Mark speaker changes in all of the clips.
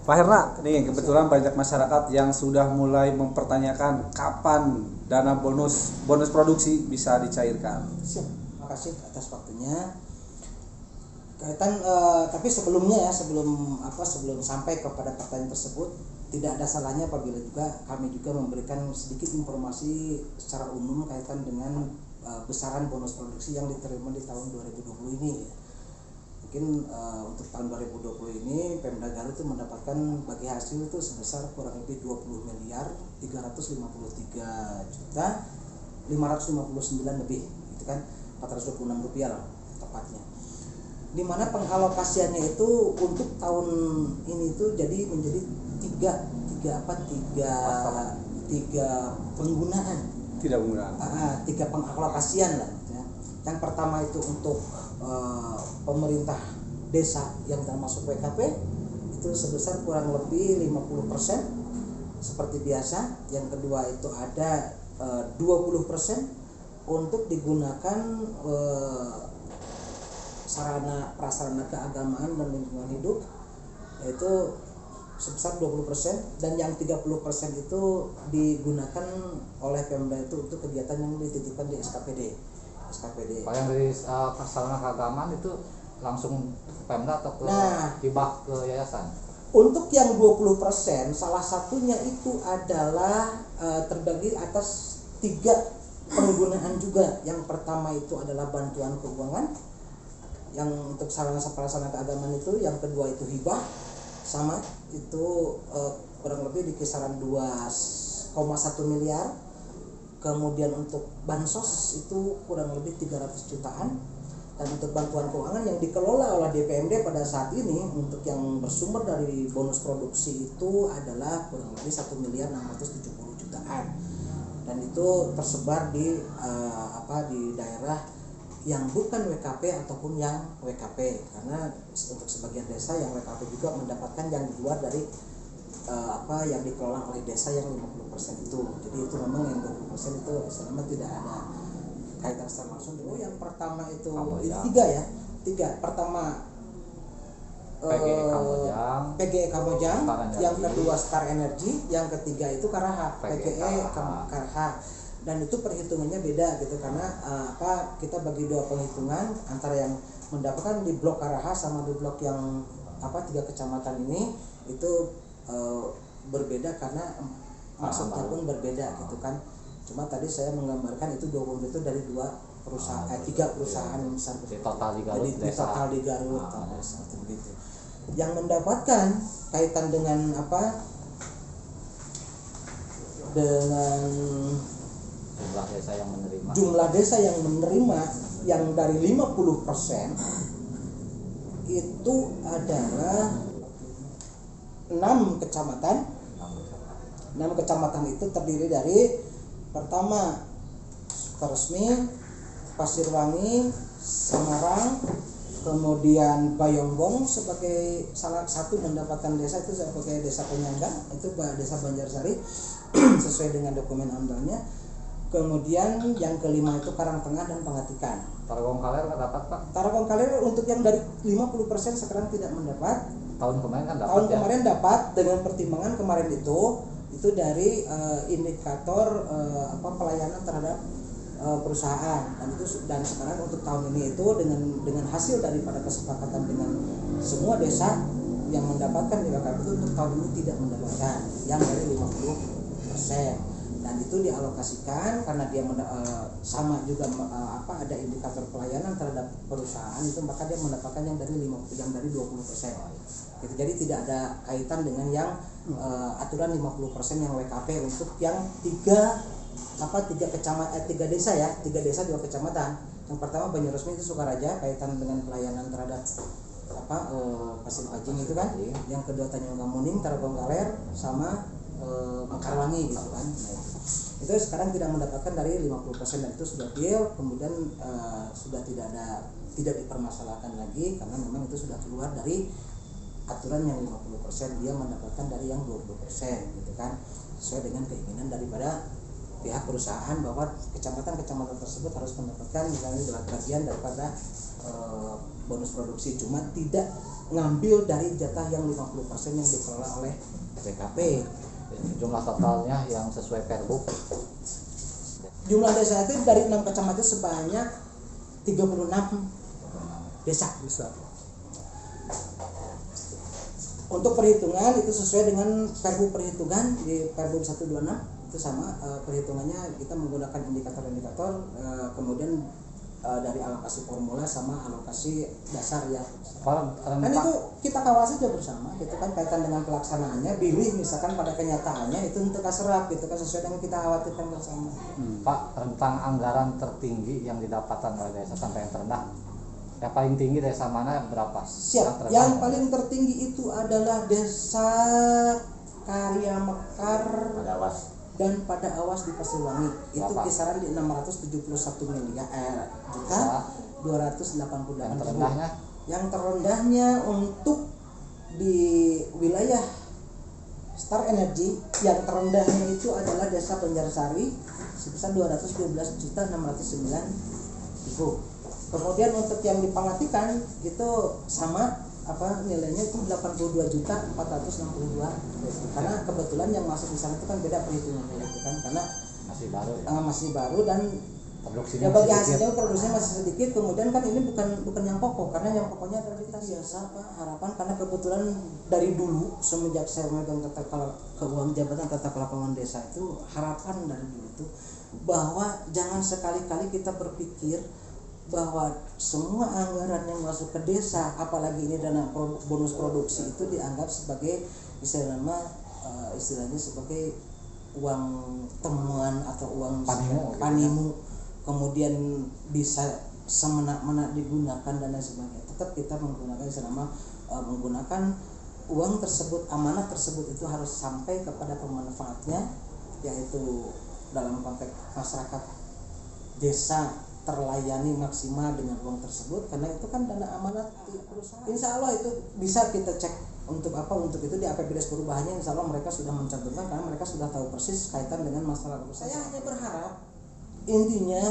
Speaker 1: Pak Herna, nih kebetulan banyak masyarakat yang sudah mulai mempertanyakan kapan dana bonus produksi bisa dicairkan.
Speaker 2: Siap, terima kasih atas waktunya. Kaitan tapi sebelumnya ya, sebelum sampai kepada pertanyaan tersebut, tidak ada salahnya apabila juga kami juga memberikan sedikit informasi secara umum kaitan dengan besaran bonus produksi yang diterima di tahun 2020 ini. Mungkin untuk tahun 2020 ini Pemda Garut itu mendapatkan bagi hasil itu sebesar kurang lebih 20 miliar 353 juta 559 lebih, itu kan 426 rupiah lah tepatnya. Dimana pengalokasiannya itu untuk tahun ini itu jadi menjadi tiga penggunaan. Tiga pengalokasian lah. Ya. Yang pertama itu untuk pemerintah desa yang termasuk WKP itu sebesar kurang lebih 50% seperti biasa. Yang kedua itu ada 20% untuk digunakan sarana prasarana keagamaan dan lingkungan hidup, yaitu sebesar 20%, dan yang 30% itu digunakan oleh Pemda itu untuk kegiatan yang dititipkan di SKPD.
Speaker 3: Pak, yang dari sarana keagamaan itu langsung Pemda atau ke hibah ke yayasan?
Speaker 2: Untuk yang 20% salah satunya itu adalah terbagi atas 3 penggunaan juga. Yang pertama itu adalah bantuan keuangan, yang untuk sarana prasarana keagamaan itu. Yang kedua itu hibah, sama itu kurang lebih di kisaran 2,1 miliar. Kemudian untuk bansos itu kurang lebih 300 jutaan. Dan untuk bantuan keuangan yang dikelola oleh DPMD pada saat ini untuk yang bersumber dari bonus produksi itu adalah kurang lebih 1 miliar 670 jutaan. Dan itu tersebar di di daerah yang bukan WKP ataupun yang WKP, karena untuk sebagian desa yang WKP juga mendapatkan yang di luar dari yang dikelola oleh desa yang 50% itu. Jadi itu memang yang 20% itu selama tidak ada kaitan secara langsung. Dulu yang pertama itu tiga. Pertama PGE Kamojang, yang kedua Star Energy, yang ketiga itu Karaha, PGE Karaha. Dan itu perhitungannya beda gitu, karena kita bagi 2 penghitungan antara yang mendapatkan di blok Karaha sama di blok yang 3 kecamatan ini itu berbeda karena maksudnya pun berbeda gitu kan. Cuma tadi saya menggambarkan itu 20 itu dari 2 perusahaan 3 perusahaan besar
Speaker 3: di total di Garut,
Speaker 2: total di Garut seperti begitu. Yang mendapatkan kaitan dengan dengan jumlah desa yang menerima yang dari 50% itu adalah 6 kecamatan. 6 kecamatan itu terdiri dari pertama Sukaresmi, Pasirwangi, Semarang, kemudian Bayongbong sebagai salah satu mendapatkan desa itu sebagai desa penyangga, itu desa Banjarsari sesuai dengan dokumen amdalnya. Kemudian yang kelima itu Karangtengah dan Pangatikan.
Speaker 3: Tarogong Kaler nggak dapat, Pak?
Speaker 2: Tarogong Kaler untuk yang dari 50% sekarang tidak mendapat.
Speaker 3: Tahun kemarin kan dapat.
Speaker 2: Tahun kemarin dapat dengan pertimbangan kemarin itu dari indikator pelayanan terhadap perusahaan, dan sekarang untuk tahun ini itu dengan hasil daripada kesepakatan dengan semua desa yang mendapatkan di WKP itu untuk tahun ini tidak mendapatkan yang dari 50%. Dan itu dialokasikan karena dia sama juga ada indikator pelayanan terhadap perusahaan itu, maka dia mendapatkan yang dari 20%. Gitu. Jadi tidak ada kaitan dengan yang aturan 50% yang WKP untuk yang 3 kecamatan 3 desa ya, 3 desa 2 kecamatan. Yang pertama Banyuresmi itu Sukaraja kaitan dengan pelayanan terhadap Pasir Pajing itu kan. Yang kedua Tanjung Kamuning, Tarogong Kaler sama Mekarwangi gitu kan. Itu sekarang tidak mendapatkan dari 50%, dan itu sudah deal, kemudian sudah tidak dipermasalahkan lagi karena memang itu sudah keluar dari aturan yang 50%, dia mendapatkan dari yang 20% gitu kan, sesuai dengan keinginan daripada pihak perusahaan bahwa kecamatan-kecamatan tersebut harus mendapatkan misalnya bagian daripada bonus produksi. Cuma tidak ngambil dari jatah yang 50% yang dikelola oleh BKP.
Speaker 3: Jumlah totalnya yang sesuai Perbuk.
Speaker 2: Jumlah desa itu dari 6 kecamatan sebanyak 36 desa. Untuk perhitungan itu sesuai dengan Perbu perhitungan di Perbu 126 itu sama, perhitungannya kita menggunakan indikator-indikator, kemudian dari alokasi formula sama alokasi dasar ya. Kan itu kita kawasi juga bersama, gitu kan, kaitan dengan pelaksanaannya. Pilih misalkan pada kenyataannya itu untuk serap, gitu kan, sesuai dengan kita khawatirkan bersama.
Speaker 3: Pak, rentang anggaran tertinggi yang didapatkan oleh desa sampai yang terendah, yang paling tinggi desa mana berapa?
Speaker 2: Siap. Yang paling tertinggi itu adalah desa Karya Mekar dan pada Awas di Pasiwangi. Itu kisaran di 671 miliar juta 288
Speaker 3: yang terendahnya?
Speaker 2: Yang terendahnya untuk di wilayah Star Energy, yang terendahnya itu adalah desa Banjarsari sebesar 212.609.000. Kemudian untuk yang di Pangatikan itu sama, nilainya itu 82.462.000. Karena kebetulan yang masuk di sana itu kan beda perhitungannya, gitu kan, karena masih baru dan
Speaker 3: produksinya
Speaker 2: bagi hasilnya produksinya masih sedikit. Kemudian kan ini bukan yang pokok, karena yang pokoknya adalah kita biasa Pak, harapan, karena kebetulan dari dulu semenjak saya memegang jabatan tata kelola keuangan desa itu, harapan dari dulu itu bahwa jangan sekali-kali kita berpikir bahwa semua anggaran yang masuk ke desa, apalagi ini dana bonus produksi, itu dianggap sebagai istilahnya sebagai uang temuan atau uang panimu, kemudian bisa semena-mena digunakan dan lain sebagainya. Tetap kita menggunakan menggunakan uang tersebut, amanah tersebut itu harus sampai kepada pemanfaatnya, yaitu dalam konteks masyarakat desa terlayani maksimal dengan uang tersebut, karena itu kan dana amanat di perusahaan. Insya Allah itu bisa kita cek untuk itu di APBDes perubahannya. Insya Allah mereka sudah mencantumkan, karena mereka sudah tahu persis kaitan dengan masalah perusahaan. Saya hanya berharap intinya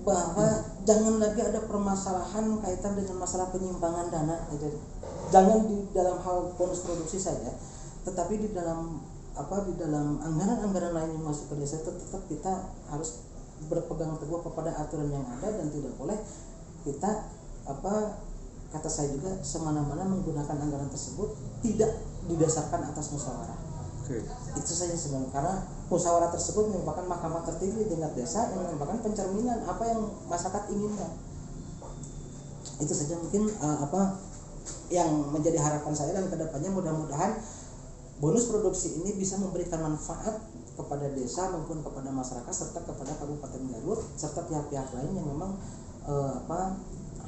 Speaker 2: bahwa jangan lagi ada permasalahan kaitan dengan masalah penyimpangan dana. Jangan di dalam hal bonus produksi saja, tetapi di dalam anggaran-anggaran lain yang masuk ke desa itu tetap kita harus berpegang teguh kepada aturan yang ada, dan tidak boleh kita kata saya juga semena-mena menggunakan anggaran tersebut tidak didasarkan atas musyawarah. Itu saja sebenarnya, karena musyawarah tersebut merupakan mahkamah tertinggi tingkat desa yang merupakan pencerminan apa yang masyarakat inginkan. Itu saja mungkin yang menjadi harapan saya, dan kedepannya mudah-mudahan bonus produksi ini bisa memberikan manfaat kepada desa maupun kepada masyarakat, serta kepada Kabupaten Garut serta pihak-pihak lain yang memang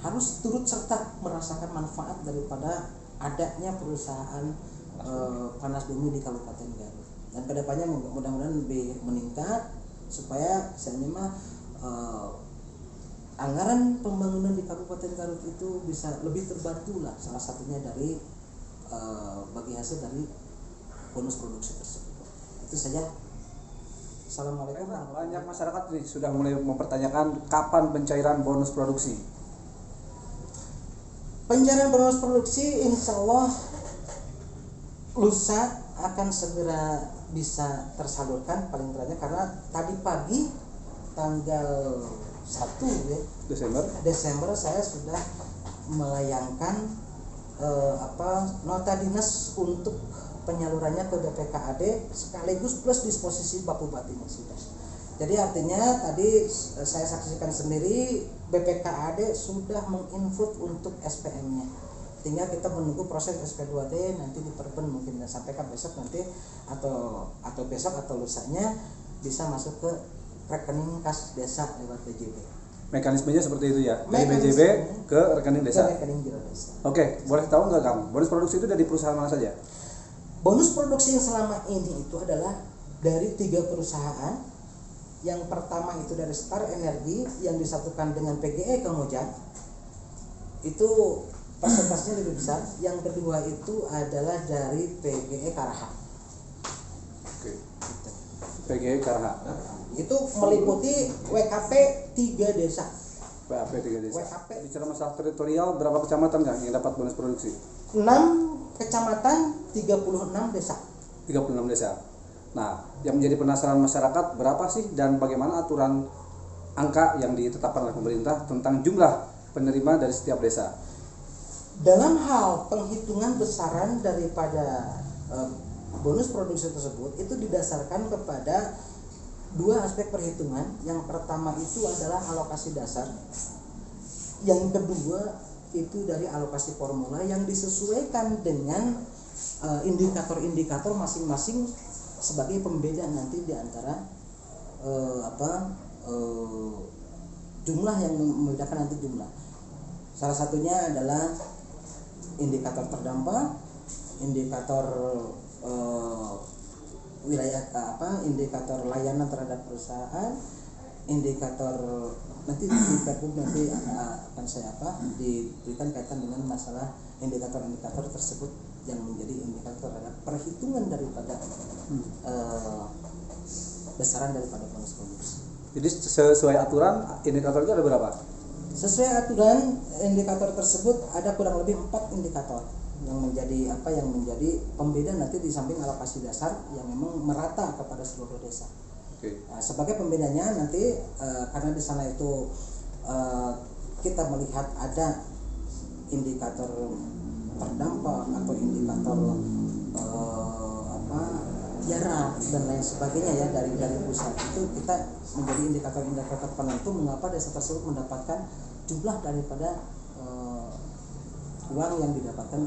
Speaker 2: harus turut serta merasakan manfaat daripada adanya perusahaan panas bumi di Kabupaten Garut. Dan kedepannya mudah-mudahan lebih meningkat, supaya anggaran pembangunan di Kabupaten Garut itu bisa lebih terbantu lah, salah satunya dari bagi hasil dari bonus produksi tersebut. Itu saja. Assalamualaikum.
Speaker 1: Banyak masyarakat sudah mulai mempertanyakan kapan pencairan bonus produksi.
Speaker 2: Pencairan bonus produksi insya Allah lusa akan segera bisa tersalurkan paling terakhir, karena tadi pagi tanggal 1 Desember saya sudah melayangkan nota dinas untuk penyalurannya ke BPKAD sekaligus plus disposisi Bapak Bupatinya sudah. Jadi artinya tadi saya saksikan sendiri BPKAD sudah menginput untuk SPM-nya. Tinggal kita menunggu proses SP2D nanti di Perben, mungkin sampaikan besok nanti atau besok atau lusanya bisa masuk ke rekening kas desa lewat BJB.
Speaker 1: Mekanismenya seperti itu ya, dari BJB ke rekening desa. Oke, boleh tahu nggak kamu bonus produksi itu dari perusahaan mana saja?
Speaker 2: Bonus produksi yang selama ini itu adalah dari 3 perusahaan. Yang pertama itu dari Star Energy yang disatukan dengan PGE Kamojang, itu persentasenya lebih besar. Yang kedua itu adalah dari PGE Karaha.
Speaker 1: Oke. PGE Karaha.
Speaker 2: Itu meliputi WKP 3 desa.
Speaker 1: WAP 3 desa.
Speaker 2: WAP.
Speaker 1: Bicara masalah teritorial, berapa kecamatan Kang yang dapat bonus produksi?
Speaker 2: 6 kecamatan, 36 desa.
Speaker 1: 36 desa. Nah, yang menjadi penasaran masyarakat berapa sih dan bagaimana aturan angka yang ditetapkan oleh pemerintah tentang jumlah penerima dari setiap desa?
Speaker 2: Dalam hal penghitungan besaran daripada bonus produksi tersebut itu didasarkan kepada dua aspek perhitungan. Yang pertama itu adalah alokasi dasar. Yang kedua itu dari alokasi formula yang disesuaikan dengan indikator-indikator masing-masing sebagai pembeda nanti di antara jumlah yang membedakan nanti jumlah. Salah satunya adalah indikator terdampak, indikator wilayah indikator layanan terhadap perusahaan, indikator nanti di Pergub nanti akan saya diberikan kaitan dengan masalah indikator-indikator tersebut yang menjadi indikator terhadap perhitungan daripada besaran daripada bonus produksi.
Speaker 1: Jadi sesuai aturan indikator itu ada berapa?
Speaker 2: Sesuai aturan indikator tersebut ada kurang lebih 4 indikator yang menjadi pembeda nanti di samping alokasi dasar yang memang merata kepada seluruh desa.
Speaker 1: Okay.
Speaker 2: Nah, sebagai pembedanya nanti karena di sana itu kita melihat ada indikator terdampak atau indikator jarak dan lain sebagainya ya dari pusat, itu kita menjadi indikator-indikator penentu mengapa desa tersebut mendapatkan jumlah daripada uang yang didapatkan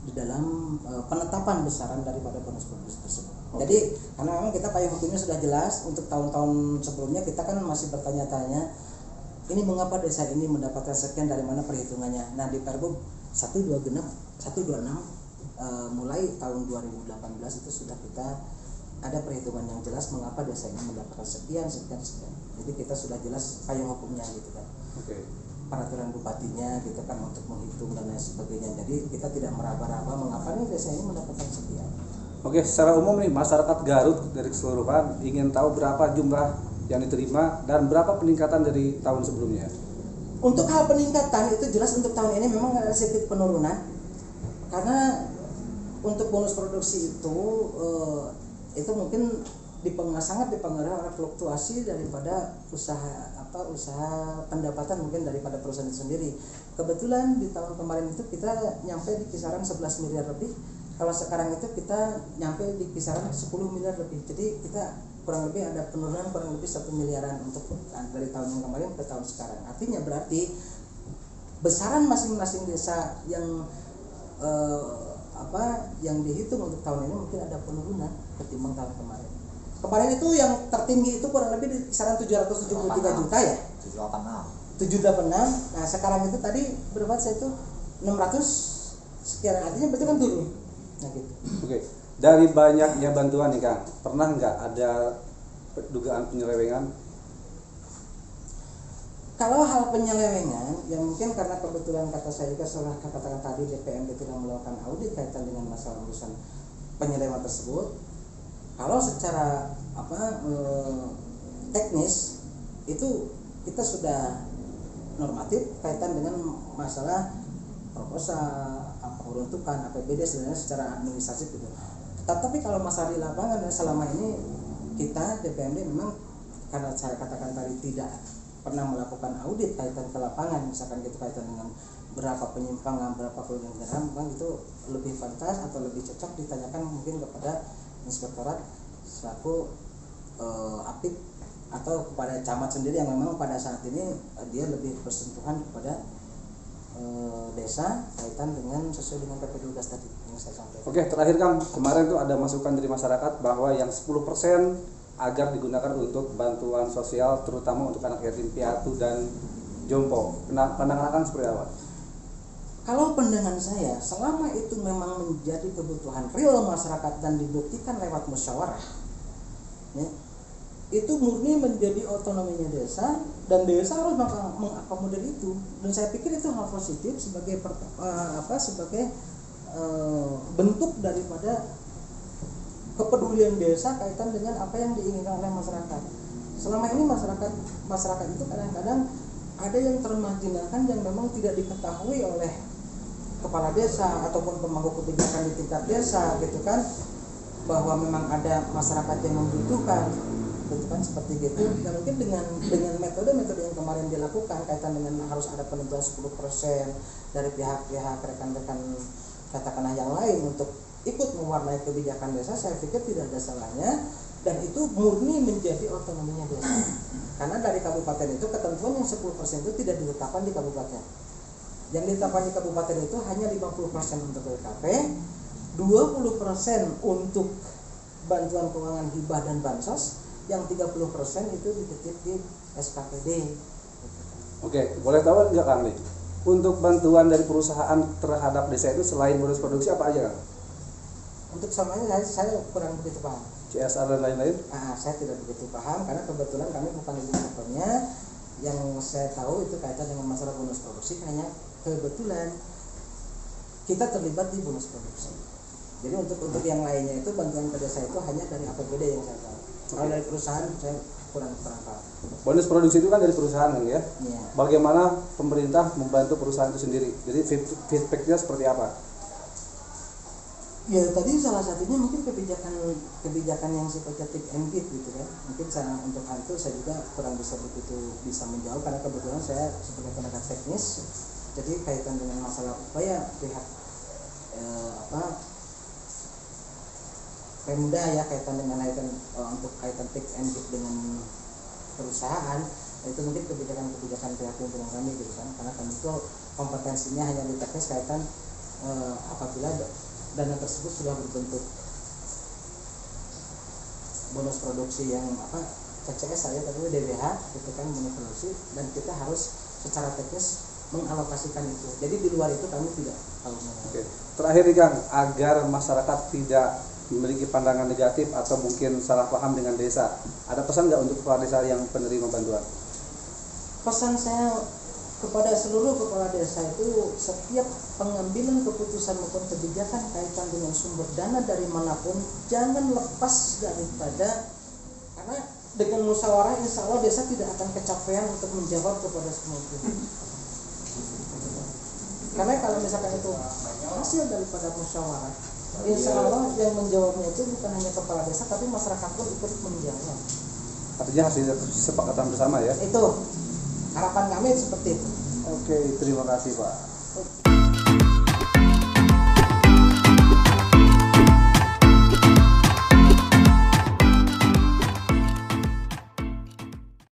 Speaker 2: di dalam penetapan besaran daripada bonus produksi tersebut. Okay. Jadi karena memang kita payung hukumnya sudah jelas, untuk tahun-tahun sebelumnya kita kan masih bertanya-tanya ini mengapa desa ini mendapatkan sekian, dari mana perhitungannya. Nah di Pergub 126 mulai tahun 2018 itu sudah kita ada perhitungan yang jelas mengapa desa ini mendapatkan sekian. Jadi kita sudah jelas payung hukumnya gitu kan.
Speaker 1: Okay.
Speaker 2: Peraturan bupatinya gitu kan untuk menghitung dan lain sebagainya. Jadi kita tidak meraba-raba mengapa nih desa ini mendapatkan sekian.
Speaker 1: Oke, secara umum nih masyarakat Garut dari keseluruhan ingin tahu berapa jumlah yang diterima dan berapa peningkatan dari tahun sebelumnya.
Speaker 2: Untuk hal peningkatan itu jelas untuk tahun ini memang ada sedikit penurunan karena untuk bonus produksi itu mungkin sangat dipengaruhi oleh fluktuasi daripada usaha pendapatan mungkin daripada perusahaan itu sendiri. Kebetulan di tahun kemarin itu kita nyampe di kisaran 11 miliar lebih. Kalau sekarang itu kita nyampe di kisaran 10 miliar lebih. Jadi kita kurang lebih ada penurunan kurang lebih 1 miliaran untuk dari tahun yang kemarin ke tahun sekarang. Artinya berarti besaran masing-masing desa yang yang dihitung untuk tahun ini mungkin ada penurunan ketimbang tahun kemarin. Kemarin itu yang tertinggi itu kurang lebih di kisaran 773 juta ya. 786. Nah, sekarang itu tadi berapa saya itu 600 sekian, artinya berarti kan turun. Nah gitu.
Speaker 1: Oke. Dari banyaknya bantuan nih Kang, pernah nggak ada dugaan penyelewengan?
Speaker 2: Kalau hal penyelewengan, ya mungkin karena kebetulan kata saya juga setelah katakan tadi DPMD tidak melakukan audit kaitan dengan masalah urusan penyelewengan tersebut. Kalau secara teknis itu kita sudah normatif kaitan dengan masalah proposal, peruntukan APBD sebenarnya secara administratif gitu. Tapi kalau masalah di lapangan dan selama ini kita DPMD memang karena saya katakan tadi tidak pernah melakukan audit kaitan ke lapangan, misalkan gitu kaitan dengan berapa penyimpangan, berapa pelanggaran, memang itu lebih pantas atau lebih cocok ditanyakan mungkin kepada inspektorat selaku apip atau kepada camat sendiri yang memang pada saat ini dia lebih bersentuhan kepada desa kaitan dengan sesuai dengan PP 12 tadi yang saya sampaikan.
Speaker 1: Oke, terakhir Kang, kemarin tuh ada masukan dari masyarakat bahwa yang 10% agar digunakan untuk bantuan sosial terutama untuk anak yatim piatu dan jompo. Pandangan Kang seperti apa?
Speaker 2: Kalau pandangan saya, selama itu memang menjadi kebutuhan real masyarakat dan dibuktikan lewat musyawarah, ya, itu murni menjadi otonominya desa dan desa harus mengakomodir itu. Dan saya pikir itu hal positif sebagai bentuk daripada kepedulian desa kaitan dengan apa yang diinginkan oleh masyarakat. selama ini masyarakat itu kadang-kadang ada yang termarginalkan yang memang tidak diketahui oleh kepala desa ataupun pemangku kebijakan di tingkat desa gitu kan, bahwa memang ada masyarakat yang membutuhkan gitu kan, seperti gitu. Dan mungkin dengan metode-metode yang kemarin dilakukan kaitan dengan harus ada penentuan 10% dari pihak-pihak rekan-rekan katakanlah yang lain untuk ikut mewarnai kebijakan desa, saya pikir tidak ada salahnya, dan itu murni menjadi otonominya desa. Karena dari kabupaten itu ketentuan yang 10% itu tidak ditetapkan di kabupaten. Yang ditetapkan di kabupaten itu hanya 50% untuk LKP, 20% untuk bantuan keuangan hibah dan bansos, yang 30% itu dititip di SKPD.
Speaker 1: Oke, boleh tahu nggak Kang nih? Untuk bantuan dari perusahaan terhadap desa itu selain bonus produksi apa aja Kang?
Speaker 2: Untuk samanya saya kurang begitu paham.
Speaker 1: CSR dan lain-lain?
Speaker 2: Saya tidak begitu paham karena kebetulan kami bukan di sektornya. Yang saya tahu itu kaitan dengan masalah bonus produksi, hanya kebetulan kita terlibat di bonus produksi. Jadi untuk yang lainnya itu bantuan ke desa itu hanya dari APBD yang saya tahu. Kalau dari perusahaan saya kurang paham.
Speaker 1: Bonus produksi itu kan dari perusahaan kan ya?
Speaker 2: Iya.
Speaker 1: Bagaimana pemerintah membantu perusahaan itu sendiri? Jadi feedbacknya seperti apa?
Speaker 2: Ya tadi salah satunya mungkin kebijakan yang sifatnya take and give gitu kan. Mungkin untuk hal itu saya juga kurang bisa menjawab karena kebetulan saya sebagai tenaga teknis. Jadi kaitan dengan masalah upaya pihak Pemda ya kaitan dengan untuk kaitan take and give dengan perusahaan, itu mungkin kebijakan pihak pimpinan kami gitu kan, karena kami itu kompetensinya hanya di teknis kaitan apabila dana tersebut sudah berbentuk bonus produksi yang CCS saya tapi DBH gitu kan, bonus produksi, dan kita harus secara teknis mengalokasikan itu. Jadi di luar itu kami tidak tahu.
Speaker 1: Oke. Terakhir nih Kang, agar masyarakat tidak memiliki pandangan negatif atau mungkin salah paham dengan desa, ada pesan nggak untuk kepala desa yang penerima bantuan?
Speaker 2: Pesan saya kepada seluruh kepala desa itu, setiap pengambilan keputusan maupun kebijakan kaitan dengan sumber dana dari manapun, jangan lepas daripada, karena dengan musyawarah insya Allah desa tidak akan kecapean untuk menjawab kepada semua itu. Karena kalau misalkan itu hasil daripada musyawarah, insya Allah yang menjawabnya itu bukan hanya kepala desa tapi masyarakat pun ikut menjawab.
Speaker 1: Artinya hasil kesepakatan bersama ya?
Speaker 2: Itu harapan kami seperti itu.
Speaker 1: Oke, terima kasih Pak.